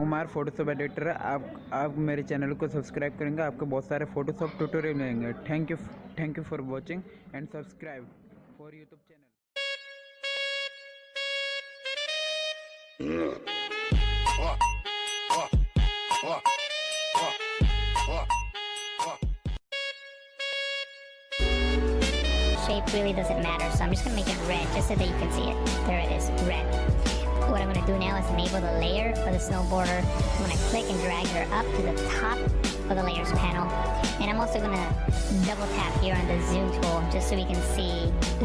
Kumar Photoshop editor. आप मेरे channel को सब्सक्राइब करेंगे, आपको बहुत सारे फोटोशॉप ट्यूटोरियल मिलेंगे। Thank you for watching and subscribe for YouTube channel. Shape really doesn't matter, so I'm just going to make it red just so that you can see it. There it is, red. What I'm going to do now is enable the layer for the snowboarder. I'm going to click and drag her up to the top of the layers panel. And I'm also going to double tap here on the zoom tool just so we can see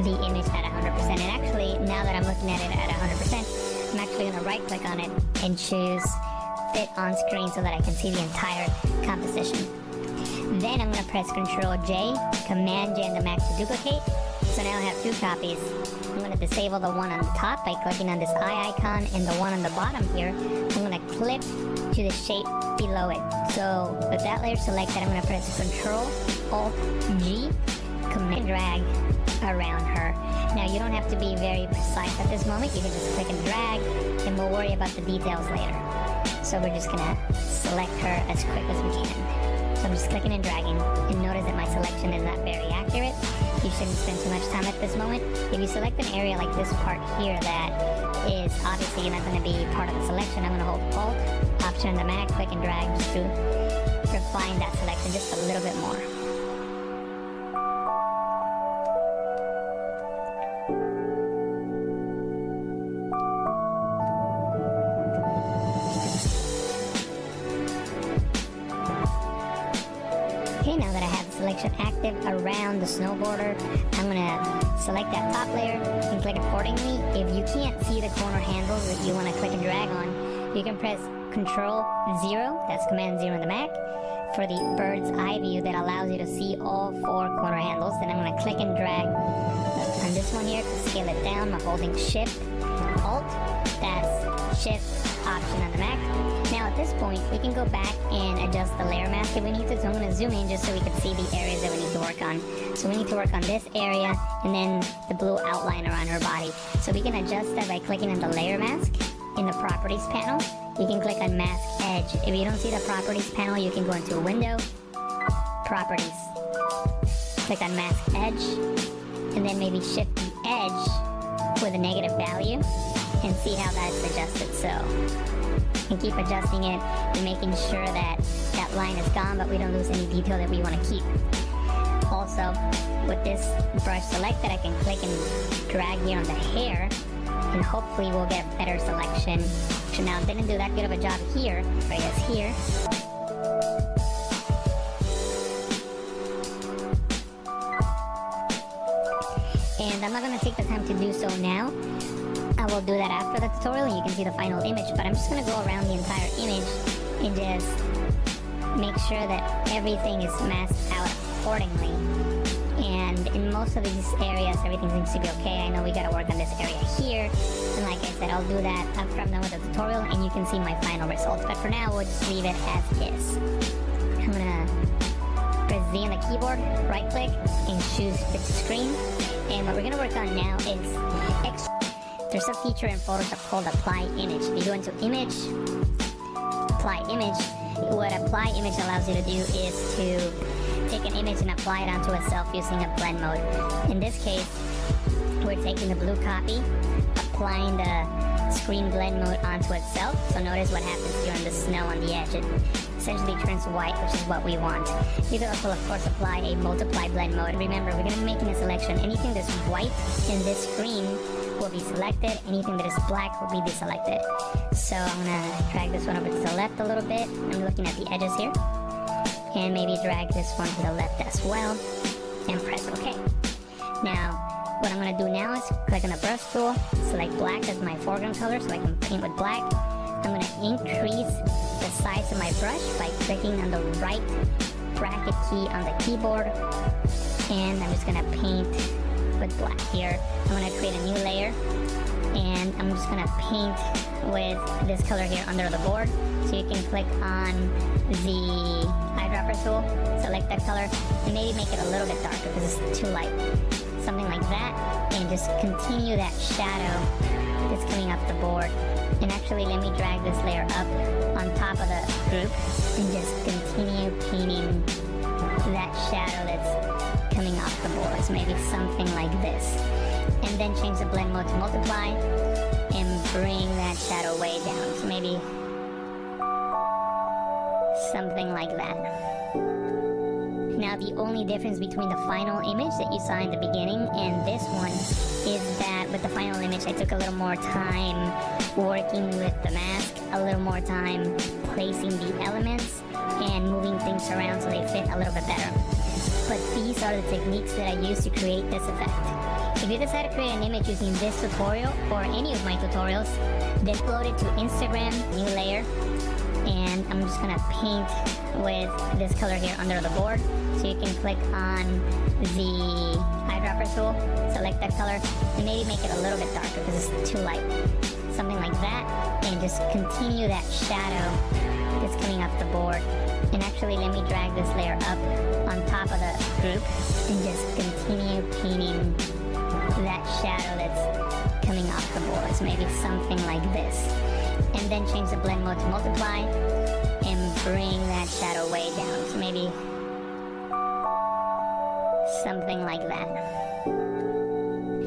the image at 100%. And actually, now that I'm looking at it at 100%, I'm actually going to right click on it and choose fit on screen so that I can see the entire composition. Then I'm going to press Ctrl J, Command J on the Mac to duplicate. So now I have two copies. I'm going to disable the one on the top by clicking on this eye icon, and the one on the bottom here, I'm going to clip to the shape below it. So with that layer selected, I'm going to press Ctrl Alt G, Command drag around her. Now you don't have to be very precise at this moment. You can just click and drag, and we'll worry about the details later. So we're just going to select her as quick as we can. So I'm just clicking and dragging, and notice that my selection is not very accurate. You shouldn't spend too much time at this moment. If you select an area like this part here that is obviously not going to be part of the selection, I'm going to hold Alt, Option on the Mac, click and drag just to refine that selection just a little bit more. Okay, now that I have the selection active around the snowboarder, I'm going to select that top layer and click accordingly. If you can't see the corner handles that you want to click and drag on, you can press Control 0, that's Command 0 on the Mac, for the bird's eye view that allows you to see all four corner handles. Then I'm going to click and drag on this one here to scale it down by holding Shift, Alt, that's Shift, Option on the Mac. Now at this point, we can go back and adjust the layer mask if we need to. So I'm going to zoom in just so we can see the areas that we need to work on. So we need to work on this area and then the blue outline around her body. So we can adjust that by clicking on the layer mask in the properties panel. You can click on mask edge. If you don't see the properties panel, you can go into window, properties, click on mask edge, and then maybe shift the edge with a negative value and see how that's adjusted. So and keep adjusting it and making sure that that line is gone, but we don't lose any detail that we want to keep. Also, with this brush selected, I can click and drag here on the hair, and hopefully we'll get better selection. So now I didn't do that good of a job here, but I guess here. And I'm not going to take the time to do so now. I will do that after the tutorial and you can see the final image, but I'm just going to go around the entire image and just make sure that everything is masked out accordingly. And in most of these areas, everything seems to be okay. I know we got to work on this area here, and like I said, I'll do that after I'm done with the tutorial and you can see my final results. But for now, we'll just leave it as is. I'm going to press Z on the keyboard, right click, and choose Fit to Screen. And what we're going to work on now is there's a feature in Photoshop called Apply Image. If you go into Image, Apply Image, what Apply Image allows you to do is to take an image and apply it onto itself using a blend mode. In this case, we're taking the blue copy, applying the screen blend mode onto itself. So notice what happens during the snow on the edge. It essentially turns white, which is what we want. You can also, of course, apply a multiply blend mode. Remember, we're going to be making a selection. Anything that's white in this screen will be selected. Anything that is black will be deselected. So I'm going to drag this one over to the left a little bit. I'm looking at the edges here. And maybe drag this one to the left as well. And press OK. Now, what I'm going to do now is click on the brush tool, select black as my foreground color so I can paint with black. I'm going to increase the size of my brush by clicking on the right bracket key on the keyboard. And I'm just going to paint with black here. I'm going to create a new layer and I'm just going to paint with this color here under the board. So you can click on the eyedropper tool, select that color, and maybe make it a little bit darker because it's too light. Something like that, and just continue that shadow that's coming off the board. And actually, let me drag this layer up on group and just continue painting that shadow that's coming off the boards, maybe something like this. And then change the blend mode to multiply and bring that shadow way down. So maybe something like that. Now the only difference between the final image that you saw in the beginning and this one is that with the final image I took a little more time working with the mask, a little more time placing the elements and moving things around so they fit a little bit better. But these are the techniques that I use to create this effect. If you decide to create an image using this tutorial or any of my tutorials, then upload it to Instagram, new layer, and I'm just gonna paint with this color here under the board. So you can click on the eyedropper tool, select that color, and maybe make it a little bit darker because it's too light. Something like that, and just continue that shadow that's coming off the board. And actually let me drag this layer up on top of the group and just continue painting that shadow that's coming off the boards, maybe something like this. And then change the blend mode to multiply and bring that shadow way down. So maybe something like that.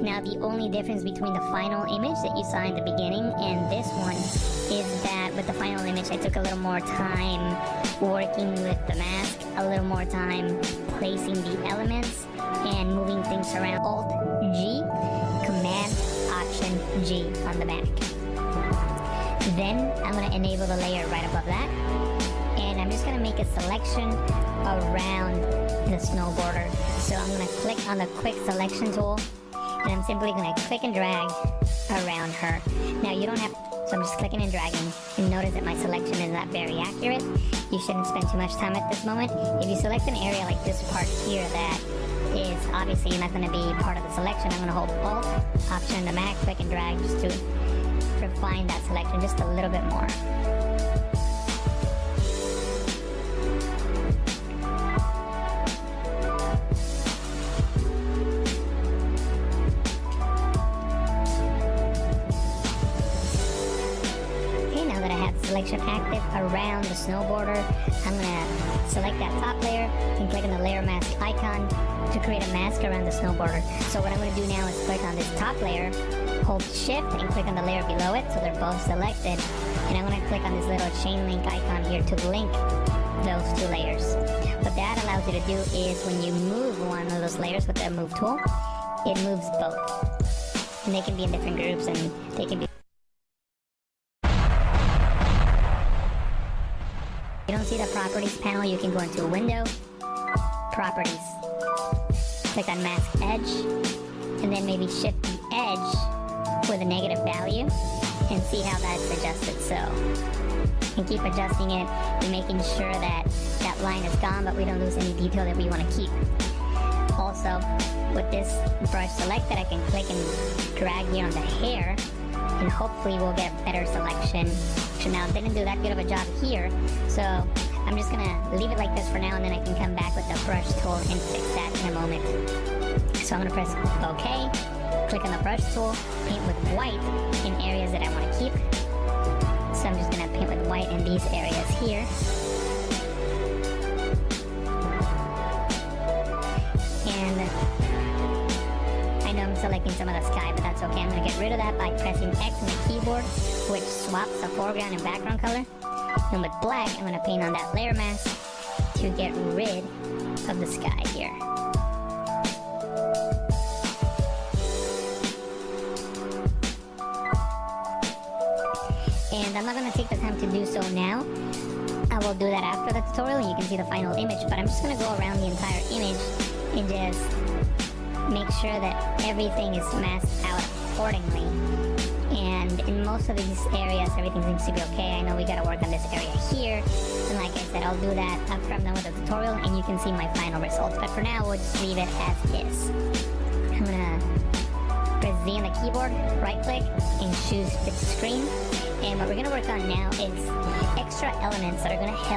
Now the only difference between the final image that you saw in the beginning and this one is that with the final image I took a little more time working with the mask, a little more time placing the elements and moving things around. Alt G, Command Option G on the Mac. Then I'm going to enable the layer right above that, and I'm just going to make a selection around the snowboarder. So I'm going to click on the quick selection tool, and I'm simply going to click and drag around her. Now you don't have, so I'm just clicking and dragging, and notice that my selection is not very accurate. You shouldn't spend too much time at this moment. If you select an area like this part here that is obviously not going to be part of the selection, I'm going to hold Alt, Option on the Mac, click and drag just to refine that selection just a little bit more. Okay, now that I have the selection active around the snowboarder, I'm going to select that top layer and click on the layer mask icon to create a mask around the snowboarder. So what I'm going to do now is click on this top layer, hold shift and click on the layer below it so they're both selected, and I'm going to click on this little chain link icon here to link those two layers. What that allows you to do is when you move one of those layers with the move tool, it moves both, and they can be in different groups and they can be. If you don't see the properties panel, you can go into Window, Properties, click on Mask Edge, and then maybe shift the edge with a negative value and see how that's adjusted. So, and keep adjusting it and making sure that that line is gone, but we don't lose any detail that we want to keep. Also, with this brush selected, I can click and drag here on the hair, and hopefully we'll get a better selection. So now I didn't do that good of a job here, so I'm just gonna leave it like this for now, and then I can come back with the brush tool and fix that in a moment. So I'm gonna press OK, click on the brush tool, paint with white in areas that I want to keep. So I'm just gonna paint with white in these areas here. And I know I'm selecting some of the sky, but that's okay. I'm going to get rid of that by pressing X on the keyboard, which swaps the foreground and background color. And with black, I'm going to paint on that layer mask to get rid of the sky here. And I'm not going to take the time to do so now. I will do that after the tutorial and you can see the final image, but I'm just going to go around the entire image and just make sure that everything is masked out accordingly. And in most of these areas, everything seems to be okay. I know we gotta work on this area here. And like I said, I'll do that after I'm done with the tutorial and you can see my final results. But for now, we'll just leave it as is. I'm gonna press Z on the keyboard, right click, and choose Fit Screen. And what we're gonna work on now is extra elements that are gonna help